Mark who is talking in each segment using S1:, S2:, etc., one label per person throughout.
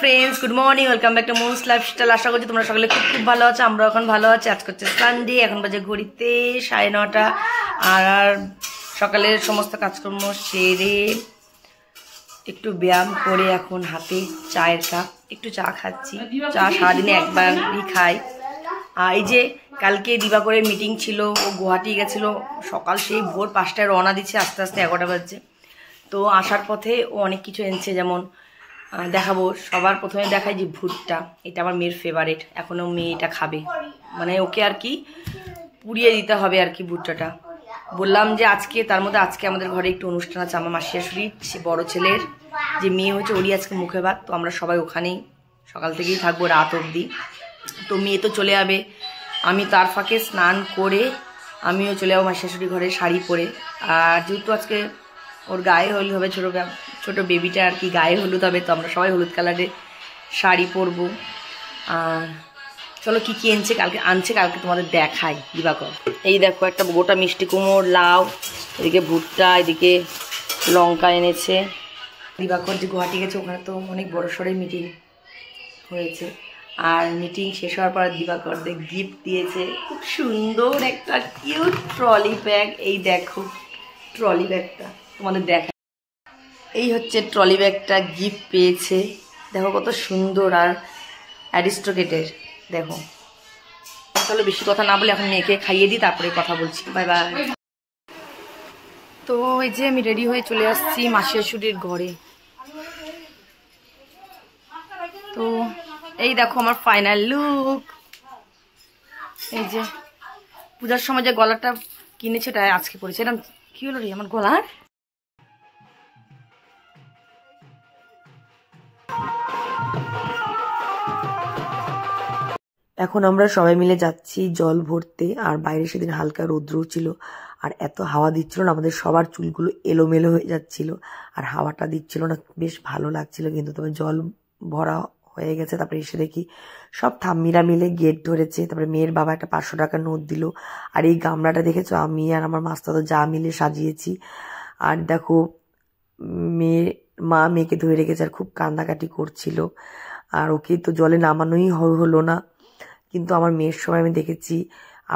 S1: Friends good morning welcome back to most lifestyle. आशा करी तुम्हारा सकले खूब खूब भालो आछो। आमरा एखन भालो आछि। आज करছে সানডে, এখন বাজে ঘড়িতে 9:30 আর সকালের সমস্ত কাজকর্ম সেরে একটু ব্যায়াম করে এখন হাতে চায়ের কাপ, একটু চা খাচ্ছি। চা সারাদিনে একবারই খাই। আর এই যে কালকে দিবাকরের মিটিং ছিল, ও গুয়াহাটি গেছিল, সকাল সেই ভোর 5টায় রওনা দিচ্ছে, আস্তে আস্তে 11টা বাজছে। তো আসার পথে ও অনেক কিছু এনেছে, যেমন দেখাবো। সবার প্রথমে দেখাই যে ভুট্টা, এটা আমার মেয়ের ফেভারিট। এখনও মেয়ে এটা খাবে, মানে ওকে আর কি পুড়িয়ে দিতে হবে আর কি ভুট্টাটা। বললাম যে আজকে তার মধ্যে আজকে আমাদের ঘরে একটু অনুষ্ঠান আছে। আমার মাসি শাশুড়ির বড় ছেলের যে মেয়ে হচ্ছে, ওরই আজকে মুখে ভাত। তো আমরা সবাই ওখানেই সকাল থেকেই থাকবো রাত অবধি। তো মেয়ে তো চলে যাবে, আমি তার ফাঁকে স্নান করে আমিও চলে যাবো মাসি শাশুড়ির ঘরে শাড়ি পরে। আর যেহেতু আজকে ওর গায়ে হলুদ হবে, ছোটো বেবিটা আর কি গায়ে হলুদ হবে, তো আমরা সবাই হলুদ কালারের শাড়ি পরবো। আর চলো কী কী আনছে কালকে তোমাদের দেখাই। দিবাকর এই দেখো, একটা গোটা মিষ্টি কুমড়, লাউ, এদিকে ভুট্টা, এদিকে লঙ্কা এনেছে। দিবাকর যে গুয়াহাটি গেছে, ওখানে তো অনেক বড় সড়ো মিটিং হয়েছে। আর মিটিং শেষ হওয়ার পর দিবাকরদের গিফট দিয়েছে, খুব সুন্দর একটা কিউট ট্রলি ব্যাগ। এই দেখো ট্রলি ব্যাগটা তোমাদের দেখা, এই হচ্ছে ট্রলি ব্যাগটা গিফট পেয়েছে। দেখো কত সুন্দর আর অ্যারিস্টোক্রেটের। দেখো চলো বেশি কথা না বলে এখন মেয়েকে খাইয়ে দিই, তারপরে কথা বলছি। Bye bye. তো এই যে আমি রেডি হয়ে চলে আসছি মাসি শাশুড়ির ঘরে। তো এই দেখো আমার ফাইনাল লুক। এই যে পূজার সময় যে গলাটা কিনেছে, ওটা আজকে পরেছে। এরকম কি হলো রে আমার গলার? এখন আমরা সবাই মিলে যাচ্ছি জল ভরতে। আর বাইরে সেদিন হালকা রৌদ্র ছিল, আর এত হাওয়া দিচ্ছিল না, আমাদের সবার চুলগুলো এলোমেলো হয়ে যাচ্ছিল, আর হাওয়াটা দিচ্ছিল না, বেশ ভালো লাগছিল। কিন্তু তবে জল ভরা হয়ে গেছে। তারপরে এসে দেখি সব ঠাম্মিরা মিলে গেট ধরেছে। তারপরে মেয়ের বাবা একটা 500 টাকার নোট দিল। আর এই গামলাটা দেখেছো, আমি আর আমার মাস্টারদা যা মিলে সাজিয়েছি। আর দেখো মেয়েকে ধরে রেখেছে, আর খুব কান্নাকাটি করছিল। আর ওকে তো জলে নামানোই হলো না। কিন্তু আমার মেয়ের সময় আমি দেখেছি,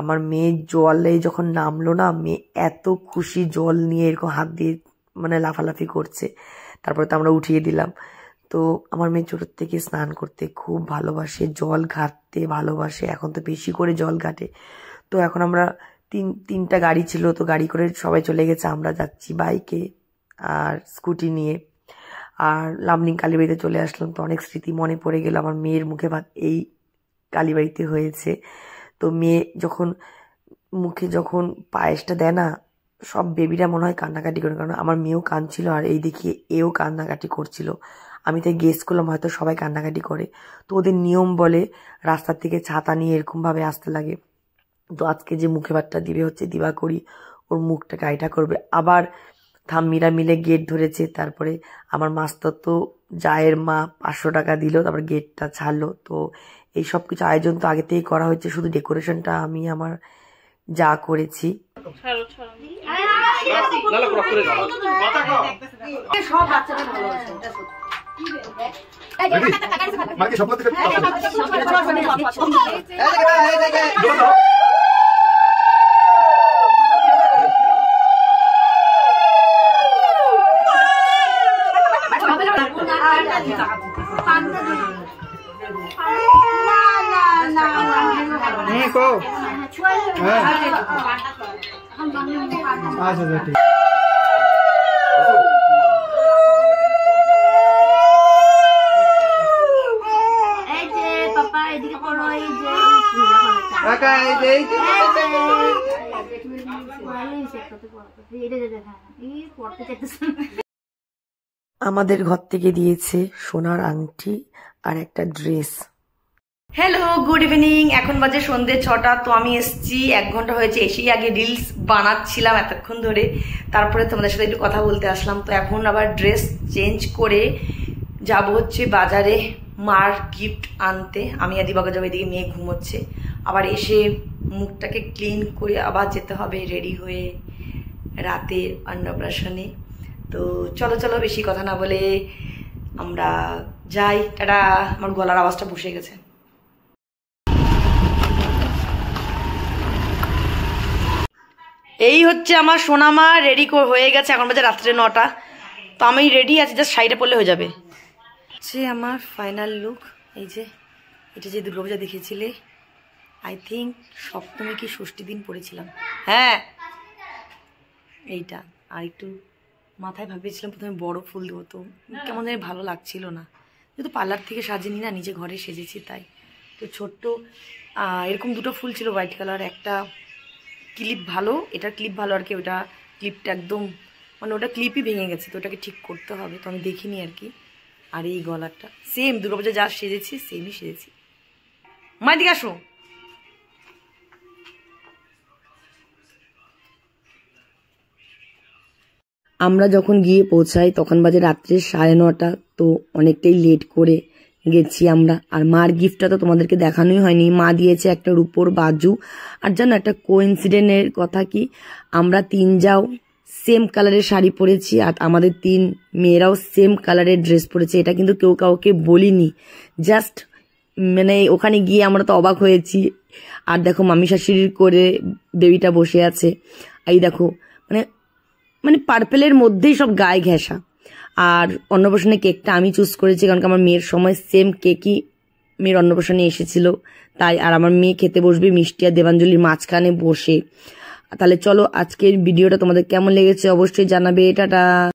S1: আমার মেয়ে জলে যখন নামলো না, মেয়ে এত খুশি, জল নিয়ে এরকম হাত দিয়ে মানে লাফালাফি করছে। তারপরে তো আমরা উঠিয়ে দিলাম। তো আমার মেয়ে ছোটোর থেকে স্নান করতে খুব ভালোবাসে, জল ঘাটতে ভালোবাসে, এখন তো বেশি করে জল ঘাটে। তো এখন আমরা তিনটা গাড়ি ছিল, তো গাড়ি করে সবাই চলে গেছে, আমরা যাচ্ছি বাইকে আর স্কুটি নিয়ে। আর লামনিং কালীবাড়িতে চলে আসলাম। তো অনেক স্মৃতি মনে পড়ে গেল। আমার মেয়ের মুখে ভাত এই কালীবাড়িতে হয়েছে। তো মেয়ে যখন মুখে যখন পায়েসটা দেয় না, সব বেবিরা মনে হয় কান্নাকাটি করে, কারণ আমার মেয়েও কাঁদছিল, আর এই দেখিয়ে এও কান্নাকাটি করছিল। আমি তাই গেস করলাম হয়তো সবাই কান্নাকাটি করে। তো ওদের নিয়ম বলে রাস্তার থেকে ছাতা নিয়ে এরকমভাবে আসতে লাগে। তো আজকে যে মুখে ভাতটা দিবে হচ্ছে দিবাকরি, ওর মুখটা কাইটা করবে। আবার ঠাম্মিরা মিলে গেট ধরেছে। তারপরে আমার মাস্টার তো জায়ের মা 500 টাকা দিল, তারপর গেটটা ছাড়লো। তো এই সব কিছু আয়োজন তো আগে থেকেই করা হয়েছে, শুধু ডেকোরেশনটা আমি আমার যা করেছি। আমাদের ঘর থেকে দিয়েছে সোনার আংটি আর একটা ড্রেস। Hello good evening. এখন বাজে সন্ধ্যে 6টা। তো আমি এসছি 1 ঘন্টা হয়েছে, এসেই আগে রিলস বানাচ্ছিলাম এতক্ষণ ধরে, তারপরে তোমাদের সাথে একটু কথা বলতে আসলাম। তো এখন আবার ড্রেস চেঞ্জ করে যাব হচ্ছে বাজারে মার গিফট আনতে। আমি আর দিবাকর যাবো, এদিকে মেয়ে ঘুমোচ্ছে। আবার এসে মুখটাকে ক্লিন করে আবার যেতে হবে রেডি হয়ে রাতের অন্নপ্রাশনে। তো চলো চলো বেশি কথা না বলে আমরা যাই, টাটা। আমার গলার আওয়াজটা বসে গেছে। এই হচ্ছে আমার সোনামা, রেডি হয়ে গেছে। এখন বাজে রাত্রে 9টা। তো আমি রেডি আছি, জাস্ট শাড়িটা পরলে হয়ে যাবে। হচ্ছে আমার ফাইনাল লুক। এই যে এটা যে দুর্গাপূজা দেখেছিলে, আই থিঙ্ক সপ্তমী কি ষষ্ঠী দিন পরেছিলাম। হ্যাঁ, এইটা। আর একটু মাথায় ভাবিয়েছিলাম প্রথমে বড় ফুল দেবো, তো কেমন জানি ভালো লাগছিল না, যেহেতু পার্লার থেকে সাজিনি না, নিজে ঘরে সেজেছি তাই। তো ছোট্ট এরকম দুটো ফুল ছিল হোয়াইট কালার, একটা ক্লিপ ভালো, এটা ক্লিপ ভালো আর কি, ওটা ক্লিপটা একদম মানে ওটা ক্লিপই ভেঙে গেছে, তো ওটাকে ঠিক করতে হবে, তো আমি দেখিনি আর কি। আর এই গলারটা সেম দুর্গাপূজা যা সেজেছি সেমই সেজেছি। মা দিকে আসো। আমরা যখন গিয়ে পৌঁছাই তখন বাজে রাত্রে 9:30। তো অনেকটাই লেট করে গেছি আমরা। আর মার গিফটটা তো তোমাদেরকে দেখানোই হয়নি। মা দিয়েছে একটা রূপোর বাজু। আর জানো একটা কোইন্সিডেন্টের কথা কি, আমরা 3 যাও সেম কালারের শাড়ি পরেছি, আর আমাদের 3 মেয়েরাও সেম কালারের ড্রেস পরেছে। এটা কিন্তু কেউ কাউকে বলিনি, জাস্ট মানে ওখানে গিয়ে আমরা তো অবাক হয়েছি। আর দেখো মামি শাশুড়ির করে বেবিটা বসে আছে। এই দেখো মানে মানে পার্পেলের মধ্যেই সব গায়ে ঘেঁষা। আর অন্নপ্রাশনে কেকটা আমি চুজ করেছি, কারণ আমার মেয়ের সময় সেম কেকই মেয়ের অন্নপ্রাশনে এসেছিল তাই। আর আমার মেয়ে খেতে বসবে মিষ্টি আর দেবাঞ্জলির মাঝখানে বসে। তাহলে চলো আজকের ভিডিওটা তোমাদের কেমন লেগেছে অবশ্যই জানাবে। টাটা।